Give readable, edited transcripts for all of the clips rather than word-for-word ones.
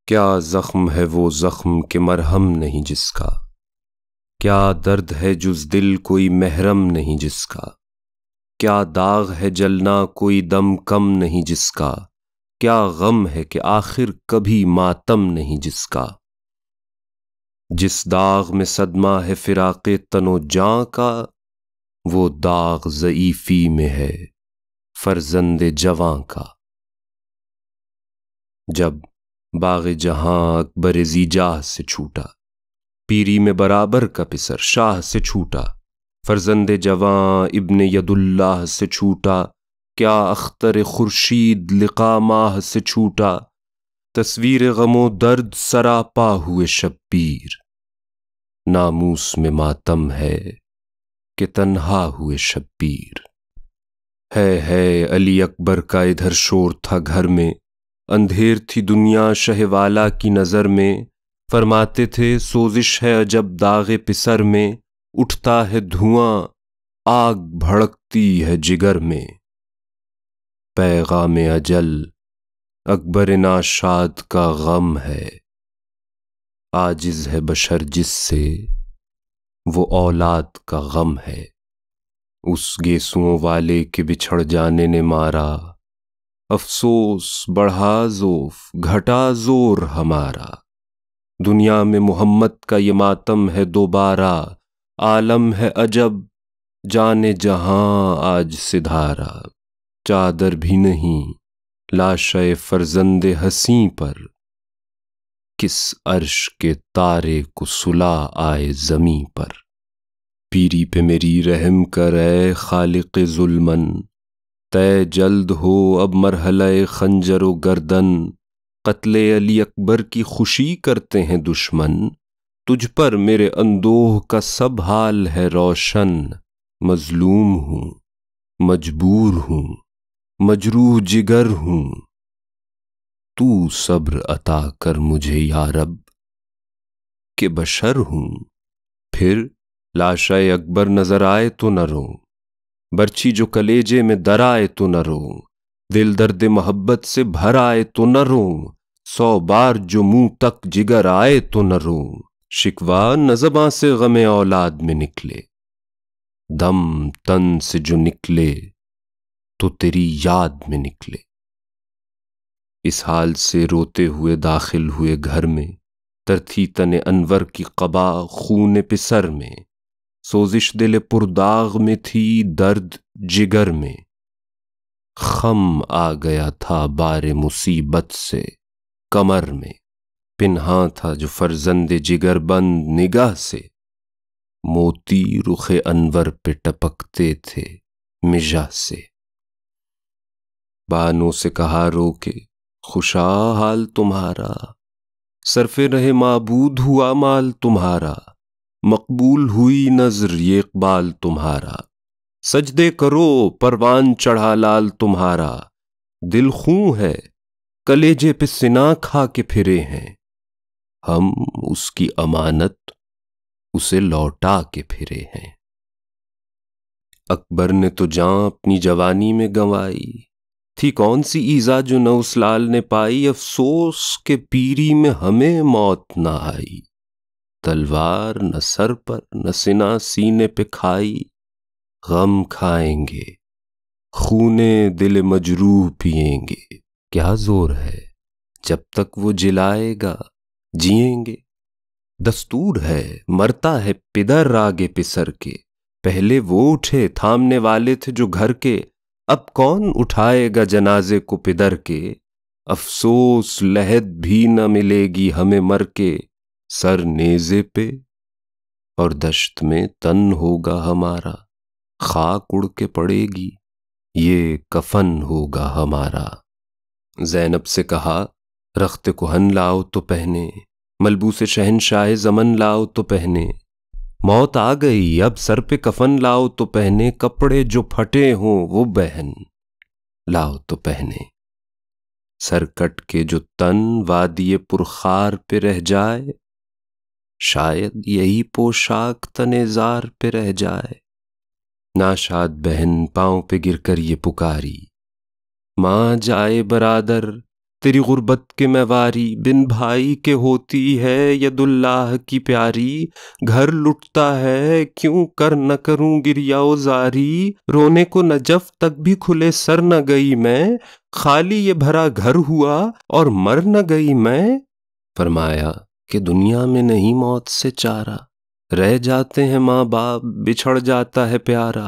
کیا زخم ہے وہ زخم کہ مرہم نہیں جس کا، کیا درد ہے جز دل کوئی محرم نہیں جس کا، کیا داغ ہے جلنا کوئی دم کم نہیں جس کا، کیا غم ہے کہ آخر کبھی ماتم نہیں جس کا۔ جس داغ میں صدمہ ہے فراق تن و جاں کا، وہ داغ ضعیفی میں ہے فرزند جواں کا۔ جب باغ جہاں اکبر ذی جاہ سے چھوٹا، پیری میں برابر کا پسر شاہ سے چھوٹا، فرزند جواں ابن ید اللہ سے چھوٹا، کیا اختر خورشید لقا ماہ سے چھوٹا۔ تصویر غم و درد سراپا ہوئے شبیر، ناموس میں ماتم ہے کہ تنہا ہوئے شبیر۔ ہے علی اکبر کا ادھر شور تھا گھر میں، اندھیر تھی دنیا شہ والا کی نظر میں، فرماتے تھے سوزش ہے عجب داغ پسر میں، اٹھتا ہے دھواں آگ بھڑکتی ہے جگر میں۔ پیغام اجل اکبر ناشاد کا غم ہے، عاجز ہے بشر جس سے وہ اولاد کا غم ہے۔ اس گیسوؤں والے کے بچھڑ جانے نے مارا، افسوس بڑھا ذوف گھٹا زور ہمارا۔ دنیا میں محمد کا یہ ماتم ہے دوبارہ، عالم ہے عجب جانے جہاں آج سدھارا۔ چادر بھی نہیں لاشے فرزند حسیں پر، کس عرش کے تارے کو صلا آئے زمیں پر۔ پیری پہ میری رحم کر اے خالق ظلمن، طے جلد ہو اب مرحلہ خنجر و گردن۔ قتل علی اکبر کی خوشی کرتے ہیں دشمن، تجھ پر میرے اندوہ کا سب حال ہے روشن۔ مظلوم ہوں مجبور ہوں مجروح جگر ہوں، تو صبر عطا کر مجھے یا رب کہ بشر ہوں۔ پھر لاشہ اکبر نظر آئے تو نہ رو، برچھی جو کلیجے میں در آئے تو نہ رو، دل درد محبت سے بھر آئے تو نہ رو، 100 بار جو منہ تک جگر آئے تو نہ رو۔ شکوہ نہ زباں سے غم اولاد میں نکلے، دم تن سے جو نکلے تو تیری یاد میں نکلے۔ اس حال سے روتے ہوئے داخل ہوئے گھر میں، ترتھی تن انور کی قبا خون پسر میں، سوزش دل پرداغ میں تھی درد جگر میں۔ خم آ گیا تھا بار مصیبت سے کمر میں، پنہاں تھا جو فرزند جگر بند نگاہ سے، موتی رخ انور پہ ٹپکتے تھے مژہ سے۔ بانوں سے کہا رو کے خوشا حال تمہارا، صرف رہ معبود ہوا مال تمہارا، مقبول ہوئی نظر یہ اقبال تمہارا، سجدے کرو پروان چڑھا لال تمہارا۔ دل خوں ہے کلیجے پہ سنا کھا کے پھرے ہیں، ہم اس کی امانت اسے لوٹا کے پھرے ہیں۔ اکبر نے تو جاں اپنی جوانی میں گنوائی، تھی کون سی ایزا جو نہ اس لال نے پائی، افسوس کہ پیری میں ہمیں موت نہ آئی۔ تلوار نہ سر پر نہ سنا سینے پہ کھائی، غم کھائیں گے خونے دل مجروح پئیں گے۔ کیا زور ہے جب تک وہ جلائے گا جئیں گے، دستور ہے مرتا ہے پدر آگے پسر کے، پہلے وہ اٹھے تھامنے والے تھے جو گھر کے، اب کون اٹھائے گا جنازے کو پدر کے۔ افسوس لحد بھی نہ ملے گی ہمیں مر کے، سر نیزے پہ اور دشت میں تن ہوگا ہمارا، خاک اڑ کے پڑے گی یہ کفن ہوگا ہمارا۔ زینب سے کہا رخت کہن لاؤ تو پہنے، ملبوس شہنشاہ زمن لاؤ تو پہنے، موت آ گئی اب سر پہ کفن لاؤ تو پہنے، کپڑے جو پھٹے ہوں وہ بہن لاؤ تو پہنے۔ سر کٹ کے جو تن وادی پرخار پہ رہ جائے، شاید یہی پوشاک تن زار پہ رہ جائے۔ ناشاد بہن پاؤں پہ گر کر یہ پکاری، ماں جائے برادر تیری غربت کے میں واری، بن بھائی کے ہوتی ہے ید اللہ کی پیاری، گھر لٹتا ہے کیوں کر نہ کروں گریا و زاری، رونے کو نجف تک بھی کھلے سر نہ گئی میں، خالی یہ بھرا گھر ہوا اور مر نہ گئی میں۔ فرمایا کہ دنیا میں نہیں موت سے چارہ، رہ جاتے ہیں ماں باپ بچھڑ جاتا ہے پیارا،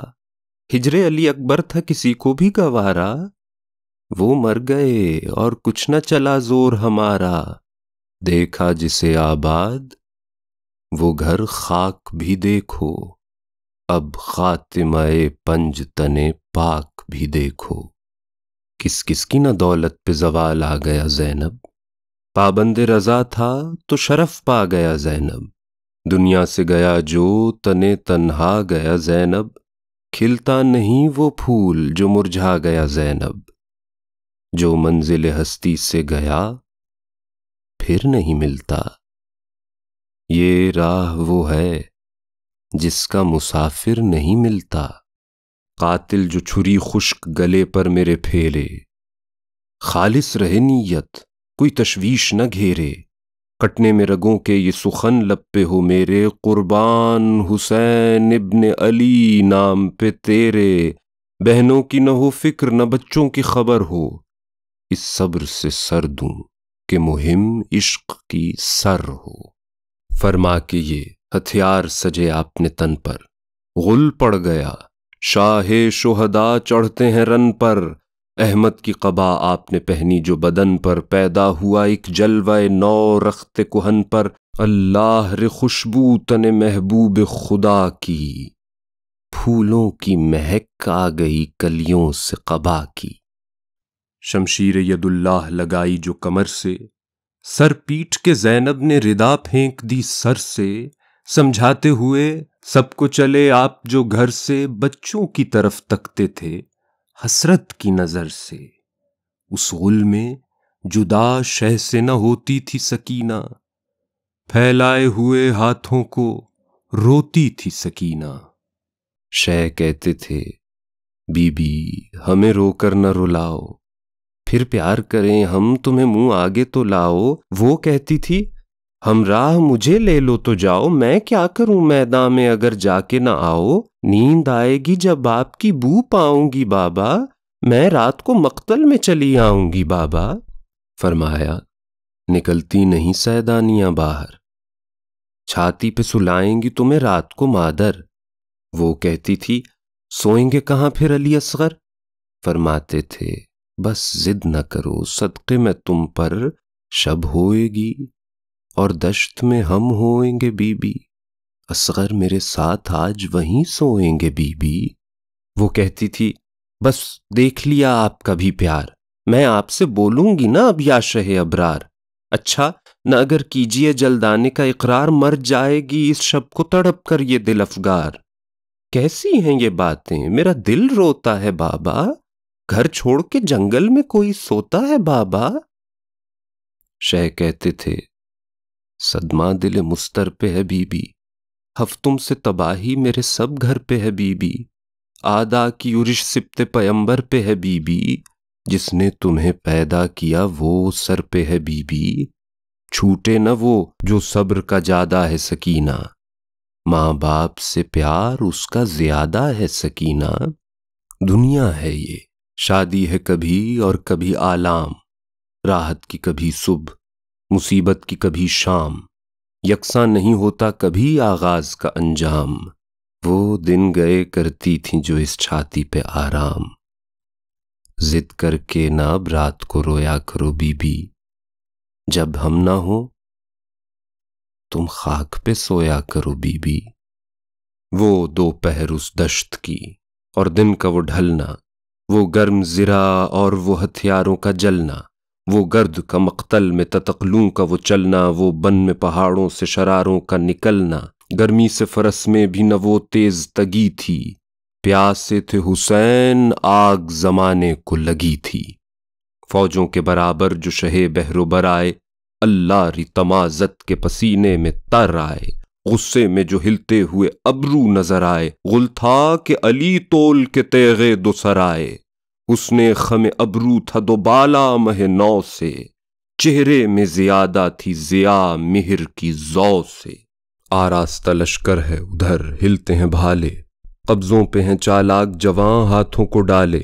ہجر علی اکبر تھا کسی کو بھی گوارا، وہ مر گئے اور کچھ نہ چلا زور ہمارا، دیکھا جسے آباد وہ گھر خاک بھی دیکھو، اب خاتمہ پنج تنے پاک بھی دیکھو۔ کس کس کی نہ دولت پہ زوال آ گیا زینب، پابند رضا تھا تو شرف پا گیا زینب، دنیا سے گیا جو تنے تنہا گیا زینب، کھلتا نہیں وہ پھول جو مرجھا گیا زینب، جو منزل ہستی سے گیا پھر نہیں ملتا، یہ راہ وہ ہے جس کا مسافر نہیں ملتا۔ قاتل جو چھری خشک گلے پر میرے پھیرے، خالص رہے نیت کوئی تشویش نہ گھیرے، کٹنے میں رگوں کے یہ سخن لب پہ ہو میرے، قربان حسین ابن علی نام پہ تیرے، بہنوں کی نہ ہو فکر نہ بچوں کی خبر ہو، اس صبر سے سر دوں کہ مہم عشق کی سر ہو۔ فرما کے یہ ہتھیار سجے آپ نے تن پر، غل پڑ گیا شاہ شہداء چڑھتے ہیں رن پر، احمد کی قبا آپ نے پہنی جو بدن پر، پیدا ہوا ایک جلوہ نو رخت کہن پر، اللہ رے خوشبو تن محبوب خدا کی، پھولوں کی مہک آ گئی کلیوں سے قبا کی۔ شمشیر ید اللہ لگائی جو کمر سے، سر پیٹ کے زینب نے ردا پھینک دی سر سے، سمجھاتے ہوئے سب کو چلے آپ جو گھر سے، بچوں کی طرف تکتے تھے حسرت کی نظر سے، اس غل میں جدا شہ سے نہ ہوتی تھی سکینہ، پھیلائے ہوئے ہاتھوں کو روتی تھی سکینہ۔ شہ کہتے تھے بی بی ہمیں رو کر نہ رلاؤ، پھر پیار کریں ہم تمہیں منہ آگے تو لاؤ، وہ کہتی تھی ہمراہ مجھے لے لو تو جاؤ، میں کیا کروں میدان میں اگر جا کے نہ آؤ، نیند آئے گی جب آپ کی بو پاؤں گی بابا، میں رات کو مقتل میں چلی آؤں گی بابا۔ فرمایا نکلتی نہیں سیدانیاں باہر، چھاتی پہ سلائیں گی تمہیں رات کو مادر، وہ کہتی تھی سوئیں گے کہاں پھر علی اصغر، فرماتے تھے بس ضد نہ کرو صدقے میں تم پر شب ہوئے گی اور دشت میں ہم ہوئیں گے بی بی، اصغر میرے ساتھ آج وہیں سوئیں گے بی بی۔ وہ کہتی تھی بس دیکھ لیا آپ کا بھی پیار، میں آپ سے بولوں گی نا اب یا شہ ابرار، اچھا نہ اگر کیجئے جلدانے کا اقرار، مر جائے گی اس شب کو تڑپ کر یہ دل افگار۔ کیسی ہیں یہ باتیں میرا دل روتا ہے بابا، گھر چھوڑ کے جنگل میں کوئی سوتا ہے بابا۔ شہ کہتے تھے صدمہ دل مستر پہ ہے بی بی، ہفتم سے تباہی میرے سب گھر پہ ہے بی بی، آدا کی یورش سبت پیمبر پہ ہے بی بی، جس نے تمہیں پیدا کیا وہ سر پہ ہے بی بی، چھوٹے نہ وہ جو صبر کا جادہ ہے سکینہ، ماں باپ سے پیار اس کا زیادہ ہے سکینہ۔ دنیا ہے یہ شادی ہے کبھی اور کبھی آلام، راحت کی کبھی صبح مصیبت کی کبھی شام، یکساں نہیں ہوتا کبھی آغاز کا انجام، وہ دن گئے کرتی تھیں جو اس چھاتی پہ آرام، ضد کر کے نہ اب رات کو رویا کرو بی بی، جب ہم نہ ہوں تم خاک پہ سویا کرو بی بی۔ وہ دوپہر اس دشت کی اور دن کا وہ ڈھلنا، وہ گرم زرا اور وہ ہتھیاروں کا جلنا، وہ گرد کا مقتل میں تتقلوں کا وہ چلنا، وہ بن میں پہاڑوں سے شراروں کا نکلنا، گرمی سے فرس میں بھی نہ وہ تیز تگی تھی، پیاسے تھے حسین آگ زمانے کو لگی تھی، فوجوں کے برابر جو شہ بحر و بر آئے، اللہ ری تمازت کے پسینے میں تر آئے، غصے میں جو ہلتے ہوئے ابرو نظر آئے، غل تھا کہ علی تول کے تیغے دو سر آئے، اس نے خم ابرو تھا دوبالا مہ نو سے، چہرے میں زیادہ تھی ضیا مہر کی ضو سے۔ آراستہ لشکر ہے ادھر ہلتے ہیں بھالے، قبضوں پہ ہیں چالاک جواں ہاتھوں کو ڈالے،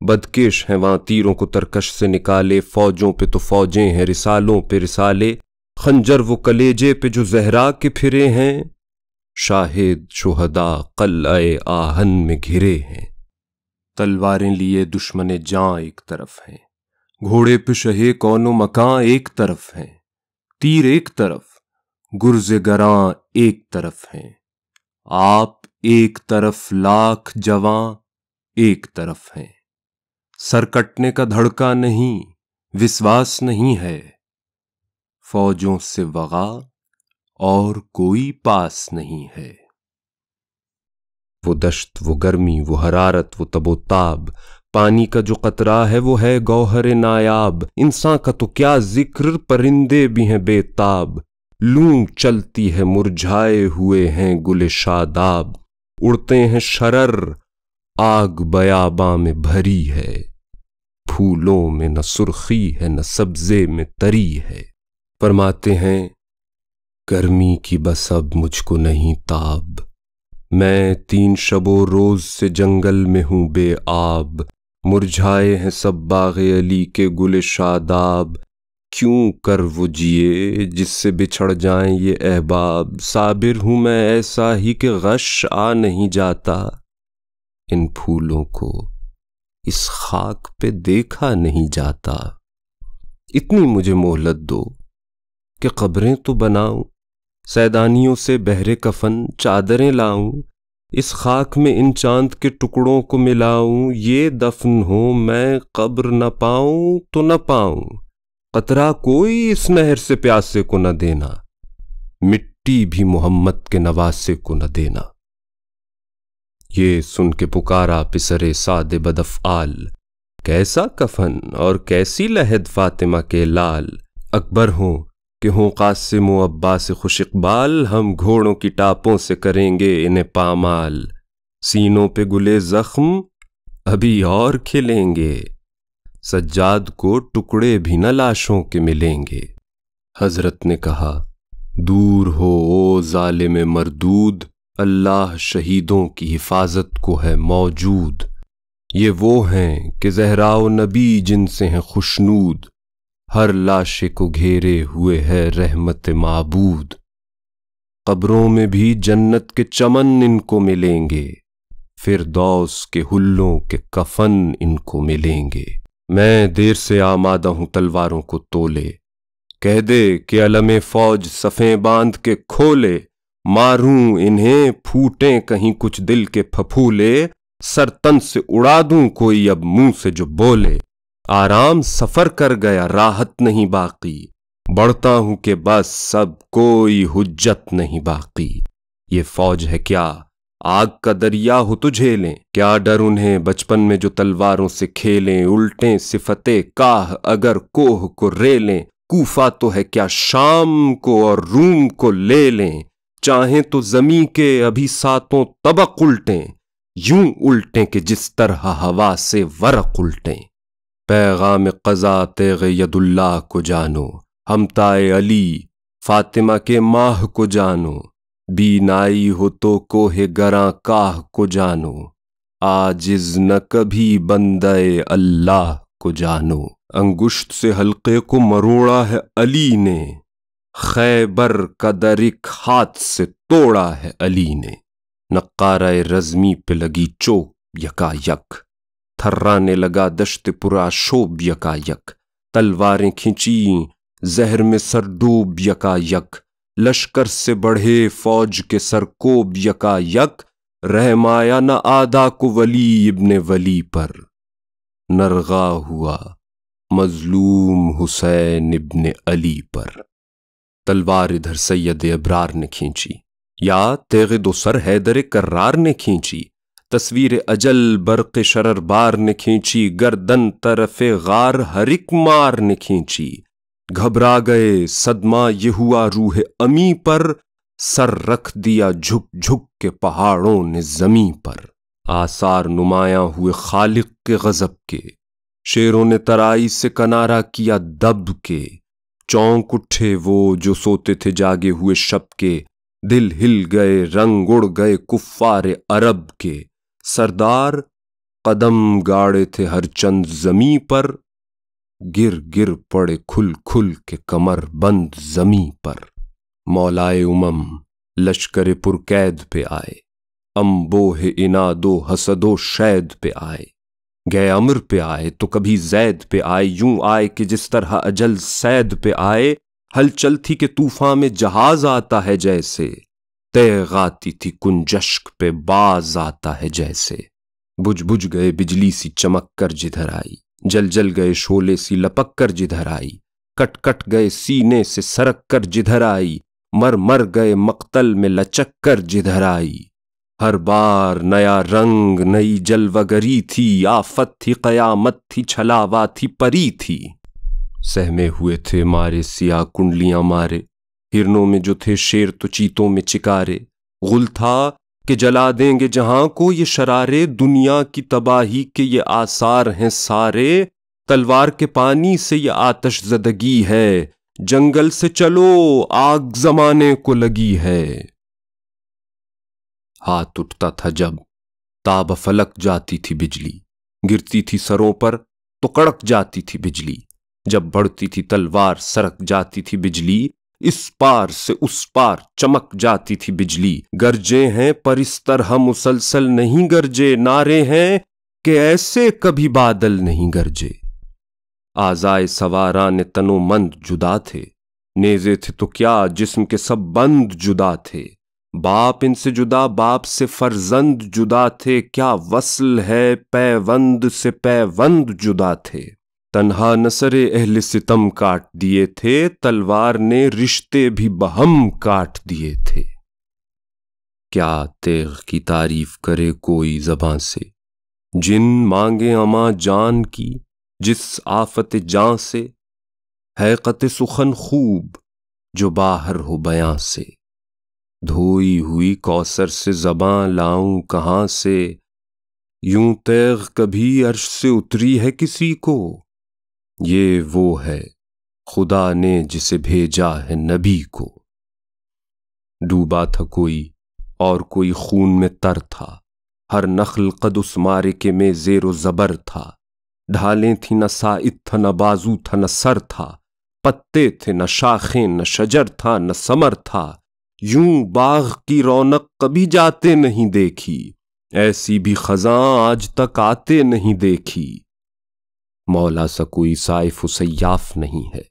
بدکش ہیں وہاں تیروں کو ترکش سے نکالے، فوجوں پہ تو فوجیں ہیں رسالوں پہ رسالے، خنجر وہ کلیجے پہ جو زہرا کے پھرے ہیں، شاہد شہداء قلعہ آہن میں گھرے ہیں۔ تلواریں لیے دشمن جاں ایک طرف ہیں، گھوڑے پہ شہے کون و مکاں ایک طرف ہیں، تیر ایک طرف گرز گراں ایک طرف ہیں، آپ ایک طرف لاکھ جواں ایک طرف ہیں۔ سر کٹنے کا دھڑکا نہیں، وشواس نہیں ہے، فوجوں سے وغا اور کوئی پاس نہیں ہے۔ وہ دشت، وہ گرمی، وہ حرارت، وہ تب و تاب، پانی کا جو قطرہ ہے وہ ہے گوہر نایاب، انسان کا تو کیا ذکر، پرندے بھی ہیں بے تاب، لوں چلتی ہے مرجھائے ہوئے ہیں گل شاداب، اڑتے ہیں شرر، آگ بیاباں میں بھری ہے، پھولوں میں نہ سرخی ہے نہ سبزے میں تری ہے۔ فرماتے ہیں گرمی کی بس اب مجھ کو نہیں تاب، میں 3 شب و روز سے جنگل میں ہوں بے آب، مرجھائے ہیں سب باغ علی کے گل شاداب، کیوں کر وہ جیے جس سے بچھڑ جائیں یہ احباب، صابر ہوں میں ایسا ہی کہ غش آ نہیں جاتا، ان پھولوں کو اس خاک پہ دیکھا نہیں جاتا، اتنی مجھے مہلت دو کہ قبریں تو بناؤں، سیدانیوں سے بہر کفن چادریں لاؤں، اس خاک میں ان چاند کے ٹکڑوں کو ملاؤں، یہ دفن ہو میں قبر نہ پاؤں تو نہ پاؤں، قطرہ کوئی اس نہر سے پیاسے کو نہ دینا، مٹی بھی محمد کے نواسے کو نہ دینا۔ یہ سن کے پکارا پسرے سعد بدافعال، کیسا کفن اور کیسی لحد فاطمہ کے لال، اکبر ہوں کہ ہوں قاسم و عباس خوش اقبال، ہم گھوڑوں کی ٹاپوں سے کریں گے انہیں پامال، سینوں پہ گلے زخم ابھی اور کھلیں گے، سجاد کو ٹکڑے بھی نہ لاشوں کے ملیں گے۔ حضرت نے کہا دور ہو او ظالم مردود، اللہ شہیدوں کی حفاظت کو ہے موجود، یہ وہ ہیں کہ زہراء و نبی جن سے ہیں خوشنود، ہر لاشے کو گھیرے ہوئے ہے رحمت معبود، قبروں میں بھی جنت کے چمن ان کو ملیں گے، فردوس کے حلوں کے کفن ان کو ملیں گے۔ میں دیر سے آمادہ ہوں تلواروں کو تولے، کہہ دے کہ علم فوج صفیں باندھ کے کھولے، ماروں انہیں پھوٹیں کہیں کچھ دل کے پھپھولے، سر تن سے اڑا دوں کوئی اب منہ سے جو بولے، آرام سفر کر گیا راحت نہیں باقی، بڑھتا ہوں کہ بس سب کوئی حجت نہیں باقی، یہ فوج ہے کیا آگ کا دریا ہو تو جھیلیں، کیا ڈر انہیں بچپن میں جو تلواروں سے کھیلیں، الٹیں صفتیں کاہ اگر کوہ کو ریلیں، کوفہ تو ہے کیا شام کو اور روم کو لے لیں، چاہیں تو زمیں کے ابھی 7 طبق الٹیں، یوں الٹیں کہ جس طرح ہوا سے ورق الٹیں، پیغام قضا تیغ ید اللہ کو جانو، ہمتائے علی فاطمہ کے ماہ کو جانو، بینائی ہو تو کوہ گراں کاہ کو جانو، عاجز نہ کبھی بندہ اللہ کو جانو، انگشت سے حلقے کو مروڑا ہے علی نے، خیبر کا در ایک ہاتھ سے توڑا ہے علی نے، نقارہ رزمی پہ لگی چوک یکا یک، تھرانے لگا دشت پورا شوب یکا یک، تلواریں کھینچیں زہر میں سرڈوب یکا یک، لشکر سے بڑھے فوج کے سرکوب یکا یک، رحم آیا نہ آدھا کو ولی ابن ولی پر، نرغا ہوا مظلوم حسین ابن علی پر۔ تلوار ادھر سید ابرار نے کھینچی، یا تیغ دو سر حیدر کرار نے کھینچی، تصویر اجل برق شرر بار نے کھینچی، گردن طرف غار ہر ایک مار نے کھینچی، گھبرا گئے صدمہ یہ ہوا روح امی پر، سر رکھ دیا جھک جھک کے پہاڑوں نے زمیں پر۔ آثار نمایاں ہوئے خالق کے غضب کے، شیروں نے ترائی سے کنارہ کیا دب کے، چونک اٹھے وہ جو سوتے تھے جاگے ہوئے شب کے، دل ہل گئے رنگ اڑ گئے کفار عرب کے، سردار قدم گاڑے تھے ہر چند زمیں پر، گر گر پڑے کھل کھل کے کمر بند زمیں پر۔ مولائے امم لشکر پرقید پہ آئے، انبوہ اناد و حسد و شید پہ آئے، گئے امر پہ آئے تو کبھی زید پہ آئے، یوں آئے کہ جس طرح اجل سید پہ آئے، ہلچل تھی کہ طوفان میں جہاز آتا ہے جیسے، تیغ آتی تھی کنجشک پہ باز آتا ہے جیسے، بجھ بجھ گئے بجلی سی چمک کر جدھر آئی، جل جل گئے شعلے سی لپک کر جدھر آئی، کٹ کٹ گئے سینے سے سرک کر جدھر آئی، مر مر گئے مقتل میں لچک کر جدھر آئی، ہر بار نیا رنگ نئی جلوہ گری تھی، آفت تھی قیامت تھی چھلاوا تھی پری تھی، سہمے ہوئے تھے مارے سیاہ کنڈلیاں مارے، ہرنوں میں جو تھے شیر تو چیتوں میں چکارے، غل تھا کہ جلا دیں گے جہاں کو یہ شرارے، دنیا کی تباہی کے یہ آثار ہیں سارے، تلوار کے پانی سے یہ آتش زدگی ہے، جنگل سے چلو آگ زمانے کو لگی ہے۔ ہاتھ اٹھتا تھا جب تاب فلک جاتی تھی بجلی، گرتی تھی سروں پر تو کڑک جاتی تھی بجلی، جب بڑھتی تھی تلوار سرک جاتی تھی بجلی، اس پار سے اس پار چمک جاتی تھی بجلی، گرجے ہیں پر اس طرح مسلسل نہیں گرجے، نعرے ہیں کہ ایسے کبھی بادل نہیں گرجے، اعضائے سواران تن و مند جدا تھے، نیزے تھے تو کیا جسم کے سب بند جدا تھے، باپ ان سے جدا باپ سے فرزند جدا تھے، کیا وصل ہے پیوند سے پیوند جدا تھے، تنہا نثر اہل ستم کاٹ دیے تھے، تلوار نے رشتے بھی بہم کاٹ دیے تھے۔ کیا تیغ کی تعریف کرے کوئی زباں سے، جن مانگے اما جان کی جس آفت جاں سے، حقیقت سخن خوب جو باہر ہو بیاں سے، دھوئی ہوئی کوثر سے زباں لاؤں کہاں سے، یوں تیغ کبھی عرش سے اتری ہے کسی کو، یہ وہ ہے خدا نے جسے بھیجا ہے نبی کو۔ ڈوبا تھا کوئی اور کوئی خون میں تر تھا، ہر نخل قد اس معرکے میں زیر و زبر تھا، ڈھالیں تھی نہ ساعد تھا نہ بازو تھا نہ سر تھا، پتے تھے نہ شاخیں نہ شجر تھا نہ ثمر تھا، یوں باغ کی رونق کبھی جاتے نہیں دیکھی، ایسی بھی خزاں آج تک آتے نہیں دیکھی۔ مولا سا کوئی سائف و سیاف نہیں ہے،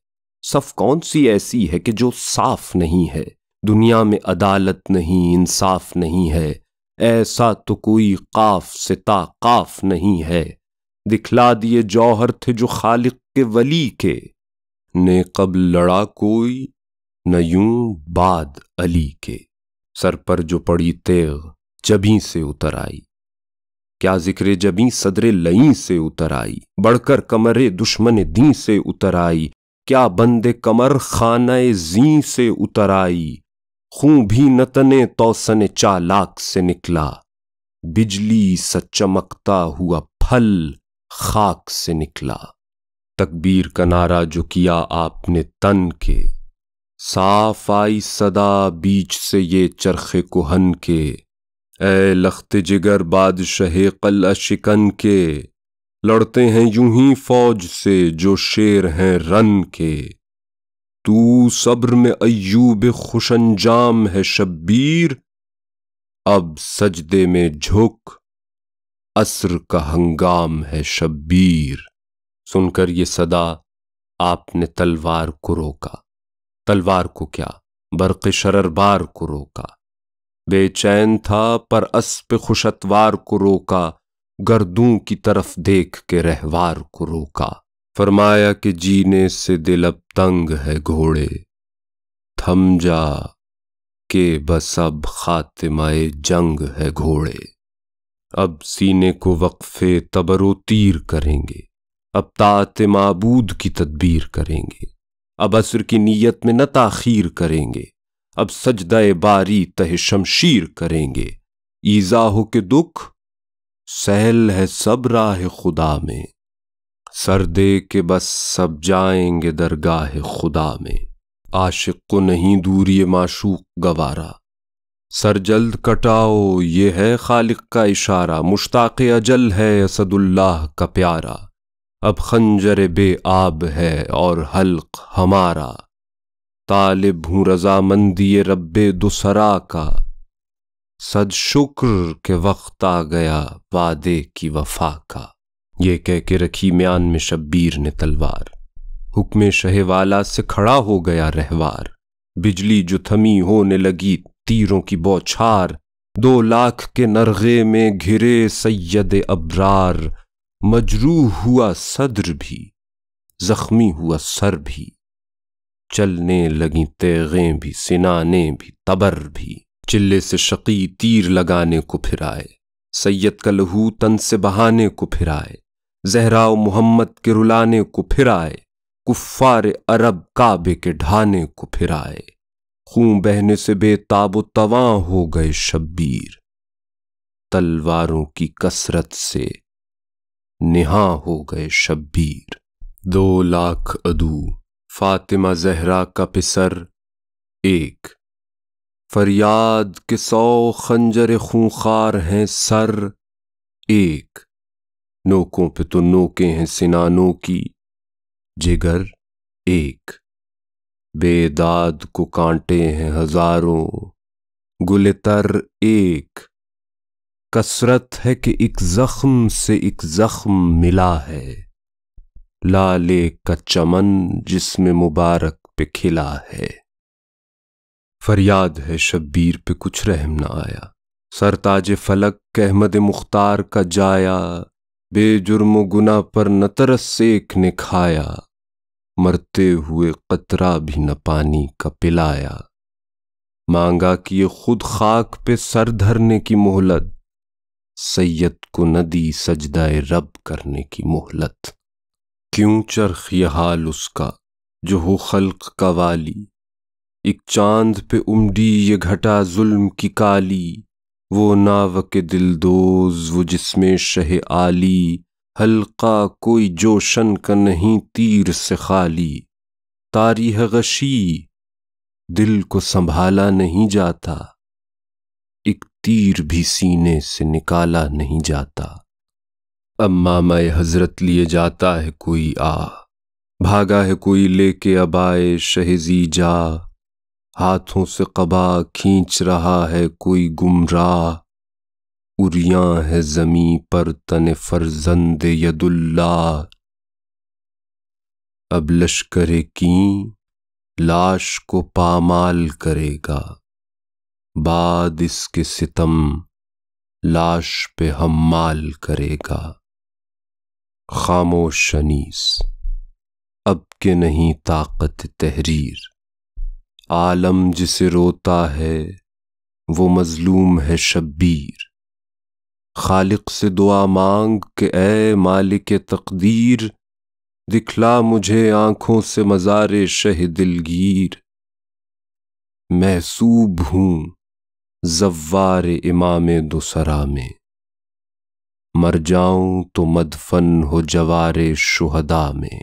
صف کون سی ایسی ہے کہ جو صاف نہیں ہے، دنیا میں عدالت نہیں انصاف نہیں ہے، ایسا تو کوئی قاف سے تا قاف نہیں ہے، دکھلا دیے جوہر تھے جو خالق کے ولی کے، نے قبل لڑا کوئی نہ یوں بعد علی کے، سر پر جو پڑی تیغ جبیں سے اتر آئی، کیا ذکر جبیں صدر لئیں سے اتر آئی، بڑھ کر کمر دشمن دین سے اتر آئی، کیا بند کمر خانہ زیں سے اتر آئی، خون بھی نتنے توسن چالاک سے نکلا، بجلی سا چمکتا ہوا پھل خاک سے نکلا، تکبیر کا نعرہ جو کیا آپ نے تن کے، صاف آئی صدا بیچ سے یہ چرخ کہن کے، اے لخت جگر بادشاہ قلعہ شکن کے، لڑتے ہیں یوں ہی فوج سے جو شیر ہیں رن کے، تو صبر میں ایوب خوش انجام ہے شبیر، اب سجدے میں جھک عصر کا ہنگام ہے شبیر۔ سن کر یہ صدا آپ نے تلوار کو روکا، تلوار کو کیا برق شرربار کو روکا، بے چین تھا پر اسپ خوش اتوار کو روکا، گردوں کی طرف دیکھ کے رہوار کو روکا، فرمایا کہ جینے سے دل اب تنگ ہے گھوڑے، تھم جا کہ بس اب خاتمہ جنگ ہے گھوڑے، اب سینے کو وقفے تبر و تیر کریں گے، اب طاعت معبود کی تدبیر کریں گے، اب عصر کی نیت میں نہ تاخیر کریں گے، اب سجدہ باری تہ شمشیر کریں گے، ایذا ہو کے دکھ سہل ہے سب راہ خدا میں، سر دے کے بس سب جائیں گے درگاہ خدا میں۔ عاشق کو نہیں دور یہ معشوق گوارا، سر جلد کٹاؤ یہ ہے خالق کا اشارہ۔ مشتاق اجل ہے اسد اللہ کا پیارا، اب خنجر بے آب ہے اور حلق ہمارا۔ طالب ہوں رضامندی رب دوسرا کا، صد شکر کہ وقت آ گیا وعدے کی وفا کا۔ یہ کہہ کے رکھی میان میں شبیر نے تلوار، حکم شہ والا سے کھڑا ہو گیا رہوار۔ بجلی جو تھمی ہونے لگی تیروں کی بوچھار، 2,00,000 کے نرغے میں گھرے سید ابرار۔ مجروح ہوا صدر بھی، زخمی ہوا سر بھی، چلنے لگیں تیغیں بھی، سنانیں بھی، تبر بھی۔ چلے سے شقی تیر لگانے کو پھر آئے، سید کا لہو تن سے بہانے کو پھر آئے۔ زہرا و محمد کے رلانے کو پھر آئے، کفار عرب کعبے کے ڈھانے کو پھر آئے۔ خون بہنے سے بے تاب و تواں ہو گئے شبیر، تلواروں کی کثرت سے نہاں ہو گئے شبیر۔ 2,00,000 عدو، فاطمہ زہرا کا پسر ایک، فریاد کے 100 خنجر خونخوار ہیں سر ایک۔ نوکوں پہ تو نوکیں ہیں سنانوں کی، جگر ایک۔ بے داد کو کانٹے ہیں ہزاروں، گل تر ایک۔ کثرت ہے کہ ایک زخم سے ایک زخم ملا ہے، لالے کا چمن جس میں مبارک پہ کھلا ہے۔ فریاد ہے شبیر پہ کچھ رحم نہ آیا، سرتاج فلک کہ احمد مختار کا جایا۔ بے جرم و گناہ پر نہ ترس سیک نے کھایا، مرتے ہوئے قطرہ بھی نہ پانی کا پلایا۔ مانگا کہ یہ خود خاک پہ سر دھرنے کی مہلت، سید کو نہ دی سجدہ رب کرنے کی مہلت۔ کیوں چرخ یہ حال اس کا جو ہو خلق کا والی، ایک چاند پہ امڈی یہ گھٹا ظلم کی کالی۔ وہ ناوک دلدوز وہ جسم شہ عالی، حلقہ کوئی جوشن کا نہیں تیر سے خالی۔ طاری ہے غشی دل کو سنبھالا نہیں جاتا، ایک تیر بھی سینے سے نکالا نہیں جاتا۔ امامہ حضرت لیے جاتا ہے کوئی بھاگا ہے کوئی لے کے عبائے شہ زیجا۔ ہاتھوں سے قبا کھینچ رہا ہے کوئی گمراہ، عریاں ہے زمیں پر تن فرزند ید اللہ۔ اب لشکر کیں لاش کو پامال کرے گا، بعد اس کے ستم لاش پہ حمال کرے گا۔ خاموش شنیس اب کہ نہیں طاقت تحریر، عالم جسے روتا ہے وہ مظلوم ہے شبیر۔ خالق سے دعا مانگ کہ اے مالک تقدیر، دکھلا مجھے آنکھوں سے مزار شہ دلگیر۔ محسوب ہوں زوار امام دوسرا میں، مر جاؤں تو مدفن ہو جوار شہداء میں۔